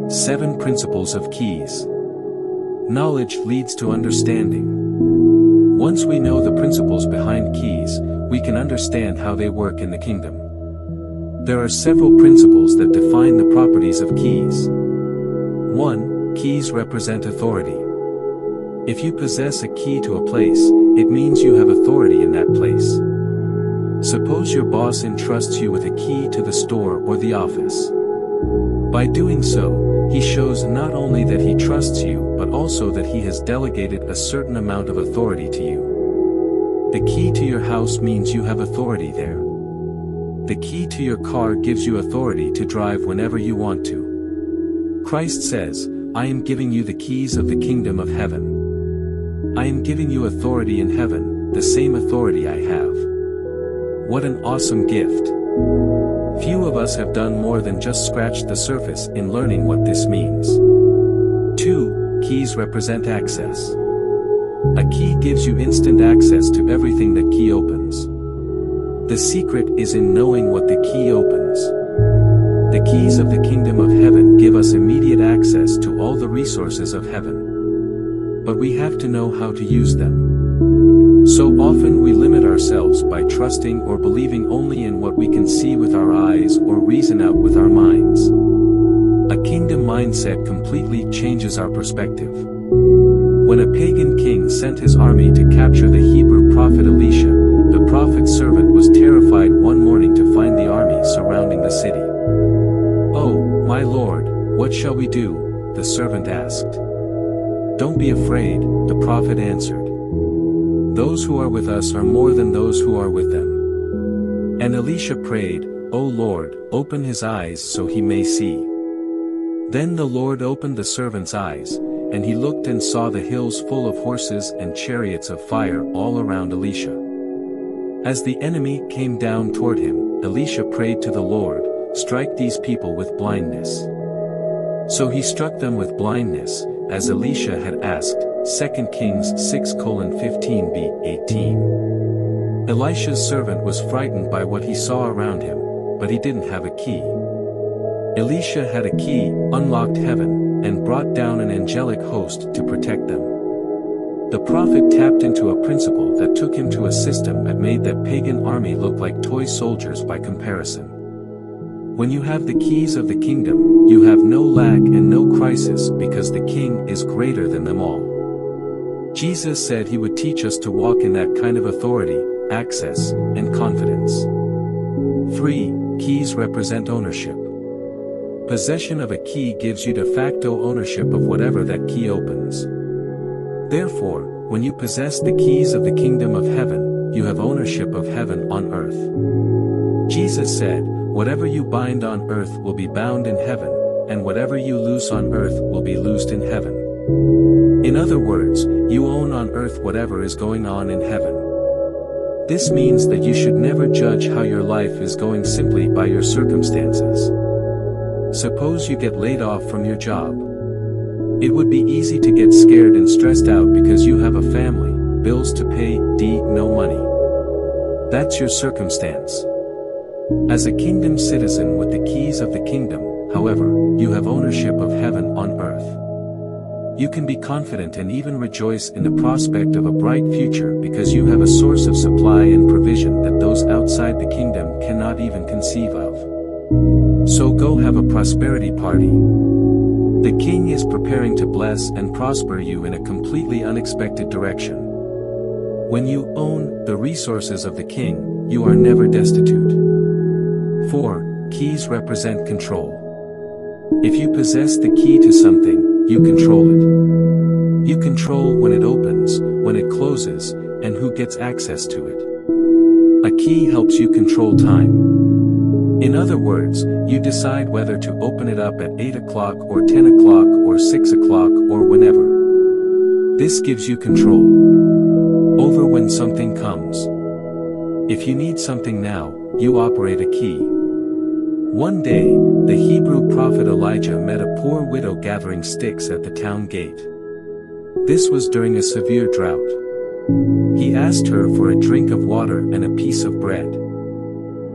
7 Principles of Keys. Knowledge leads to understanding. Once we know the principles behind keys, we can understand how they work in the kingdom. There are several principles that define the properties of keys. 1. Keys represent authority. If you possess a key to a place, it means you have authority in that place. Suppose your boss entrusts you with a key to the store or the office. By doing so, he shows not only that he trusts you, but also that he has delegated a certain amount of authority to you. The key to your house means you have authority there. The key to your car gives you authority to drive whenever you want to. Christ says, "I am giving you the keys of the kingdom of heaven." I am giving you authority in heaven, the same authority I have. What an awesome gift! Few of us have done more than just scratch the surface in learning what this means. 2. Keys represent access. A key gives you instant access to everything that key opens. The secret is in knowing what the key opens. The keys of the kingdom of heaven give us immediate access to all the resources of heaven. But we have to know how to use them. So often we limit ourselves by trusting or believing only in what we can see with our eyes or reason out with our minds. A kingdom mindset completely changes our perspective. When a pagan king sent his army to capture the Hebrew prophet Elisha, the prophet's servant was terrified one morning to find the army surrounding the city. "Oh, my lord, what shall we do?" the servant asked. "Don't be afraid," the prophet answered. "Those who are with us are more than those who are with them." And Elisha prayed, "O Lord, open his eyes so he may see." Then the Lord opened the servant's eyes, and he looked and saw the hills full of horses and chariots of fire all around Elisha. As the enemy came down toward him, Elisha prayed to the Lord, "Strike these people with blindness." So he struck them with blindness, as Elisha had asked. 2 Kings 6:15b-18. Elisha's servant was frightened by what he saw around him, but he didn't have a key. Elisha had a key, unlocked heaven, and brought down an angelic host to protect them. The prophet tapped into a principle that took him to a system that made that pagan army look like toy soldiers by comparison. When you have the keys of the kingdom, you have no lack and no crisis because the king is greater than them all. Jesus said he would teach us to walk in that kind of authority, access, and confidence. 3. Keys represent ownership. Possession of a key gives you de facto ownership of whatever that key opens. Therefore, when you possess the keys of the kingdom of heaven, you have ownership of heaven on earth. Jesus said, "Whatever you bind on earth will be bound in heaven, and whatever you loose on earth will be loosed in heaven." In other words, you own on earth whatever is going on in heaven. This means that you should never judge how your life is going simply by your circumstances. Suppose you get laid off from your job. It would be easy to get scared and stressed out because you have a family, bills to pay, no money. That's your circumstance. As a kingdom citizen with the keys of the kingdom, however, you have ownership of heaven on earth. You can be confident and even rejoice in the prospect of a bright future because you have a source of supply and provision that those outside the kingdom cannot even conceive of. So go have a prosperity party. The king is preparing to bless and prosper you in a completely unexpected direction. When you own the resources of the king, you are never destitute. 4. Keys represent control. If you possess the key to something, you control it. You control when it opens, when it closes, and who gets access to it. A key helps you control time. In other words, you decide whether to open it up at 8 o'clock or 10 o'clock or 6 o'clock or whenever. This gives you control over when something comes. If you need something now, you operate a key. One day, the Hebrew prophet Elijah met a poor widow gathering sticks at the town gate. This was during a severe drought. He asked her for a drink of water and a piece of bread.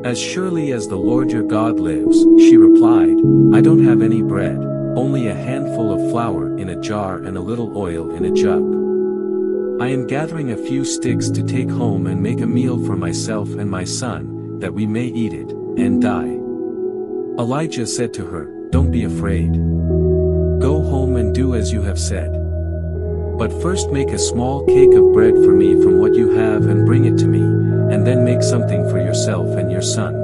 "As surely as the Lord your God lives," she replied, "I don't have any bread, only a handful of flour in a jar and a little oil in a jug. I am gathering a few sticks to take home and make a meal for myself and my son, that we may eat it, and die." Elijah said to her, "Don't be afraid. Go home and do as you have said. But first make a small cake of bread for me from what you have and bring it to me, and then make something for yourself and your son.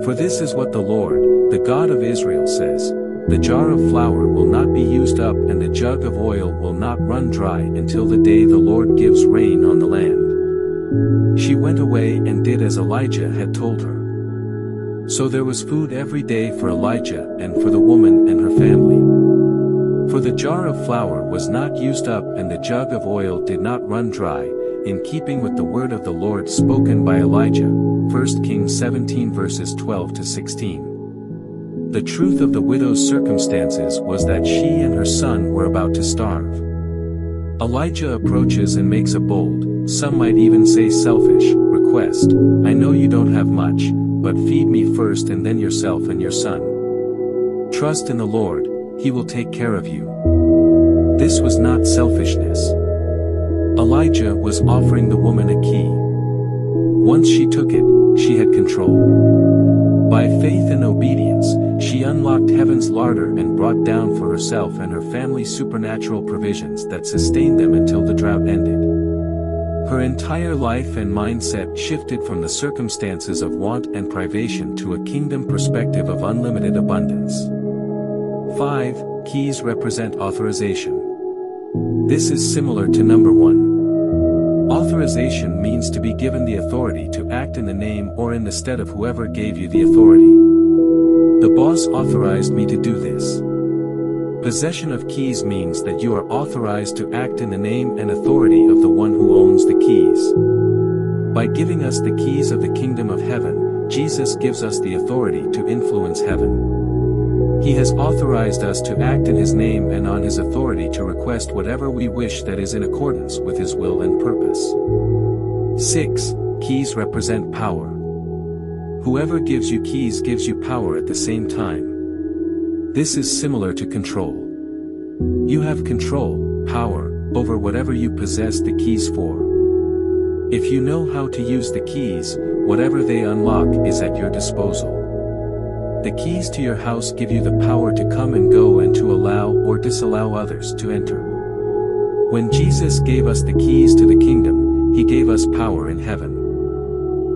For this is what the Lord, the God of Israel says, the jar of flour will not be used up and the jug of oil will not run dry until the day the Lord gives rain on the land." She went away and did as Elijah had told her. So there was food every day for Elijah and for the woman and her family. For the jar of flour was not used up and the jug of oil did not run dry, in keeping with the word of the Lord spoken by Elijah. 1 Kings 17 verses 12 to 16. The truth of the widow's circumstances was that she and her son were about to starve. Elijah approaches and makes a bold, some might even say selfish, request. "I know you don't have much, but feed me first and then yourself and your son. Trust in the Lord, He will take care of you." This was not selfishness. Elijah was offering the woman a key. Once she took it, she had control. By faith and obedience, she unlocked heaven's larder and brought down for herself and her family supernatural provisions that sustained them until the drought ended. Her entire life and mindset shifted from the circumstances of want and privation to a kingdom perspective of unlimited abundance. 5. Keys represent authorization. This is similar to number 1. Authorization means to be given the authority to act in the name or in the stead of whoever gave you the authority. The boss authorized me to do this. Possession of keys means that you are authorized to act in the name and authority of the one who owns the keys. By giving us the keys of the kingdom of heaven, Jesus gives us the authority to influence heaven. He has authorized us to act in His name and on His authority to request whatever we wish that is in accordance with His will and purpose. 6. Keys represent power. Whoever gives you keys gives you power at the same time. This is similar to control. You have control, power, over whatever you possess the keys for. If you know how to use the keys, whatever they unlock is at your disposal. The keys to your house give you the power to come and go and to allow or disallow others to enter. When Jesus gave us the keys to the kingdom, He gave us power in heaven.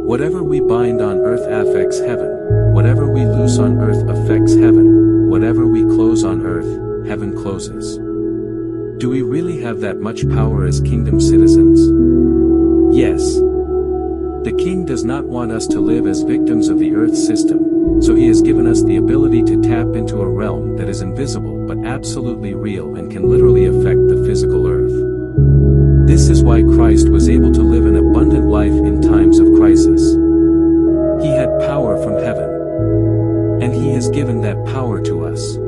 Whatever we bind on earth affects heaven, whatever we loose on earth affects heaven, whatever we close on earth, heaven closes. Do we really have that much power as kingdom citizens? Yes. The King does not want us to live as victims of the earth system, so He has given us the ability to tap into a realm that is invisible but absolutely real and can literally affect the physical earth. This is why Christ was able to live an abundant life in times of crisis. He had power from heaven, and He has given that power to us.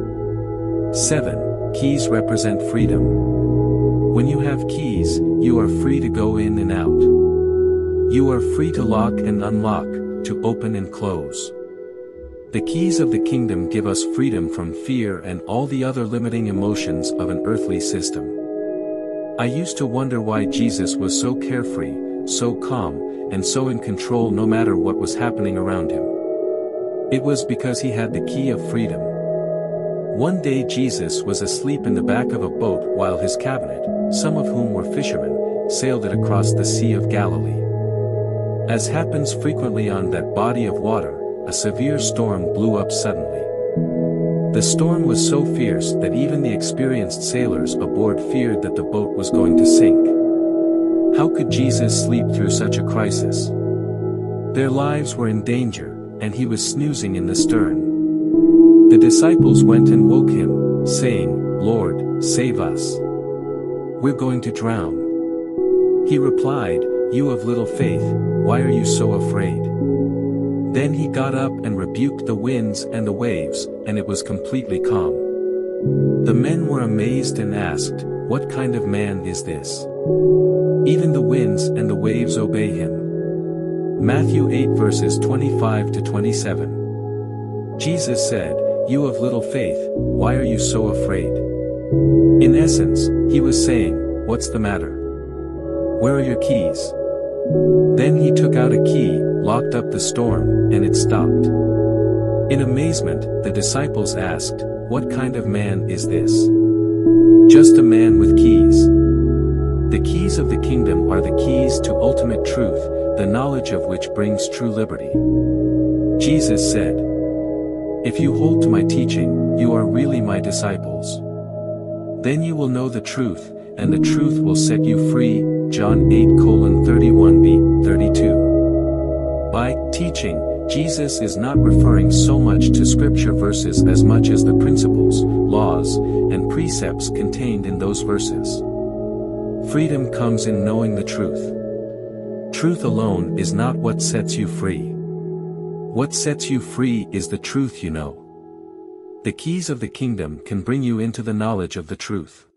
7. Keys represent freedom. When you have keys, you are free to go in and out. You are free to lock and unlock, to open and close. The keys of the kingdom give us freedom from fear and all the other limiting emotions of an earthly system. I used to wonder why Jesus was so carefree, so calm, and so in control no matter what was happening around Him. It was because He had the key of freedom. One day Jesus was asleep in the back of a boat while His cabinet, some of whom were fishermen, sailed it across the Sea of Galilee. As happens frequently on that body of water, a severe storm blew up suddenly. The storm was so fierce that even the experienced sailors aboard feared that the boat was going to sink. How could Jesus sleep through such a crisis? Their lives were in danger, and He was snoozing in the stern. The disciples went and woke Him, saying, "Lord, save us. We're going to drown." He replied, "You of little faith, why are you so afraid?" Then He got up and rebuked the winds and the waves, and it was completely calm. The men were amazed and asked, "What kind of man is this? Even the winds and the waves obey Him." Matthew 8 verses 25 to 27. Jesus said, "You of little faith, why are you so afraid?" In essence, he was saying, "What's the matter? Where are your keys?" Then he took out a key, locked up the storm, and it stopped. In amazement, the disciples asked, "What kind of man is this?" "Just a man with keys." The keys of the kingdom are the keys to ultimate truth, the knowledge of which brings true liberty. Jesus said, "If you hold to my teaching, you are really my disciples. Then you will know the truth, and the truth will set you free." John 8:31b-32. By teaching, Jesus is not referring so much to scripture verses as much as the principles, laws, and precepts contained in those verses. Freedom comes in knowing the truth. Truth alone is not what sets you free. What sets you free is the truth you know. The keys of the kingdom can bring you into the knowledge of the truth.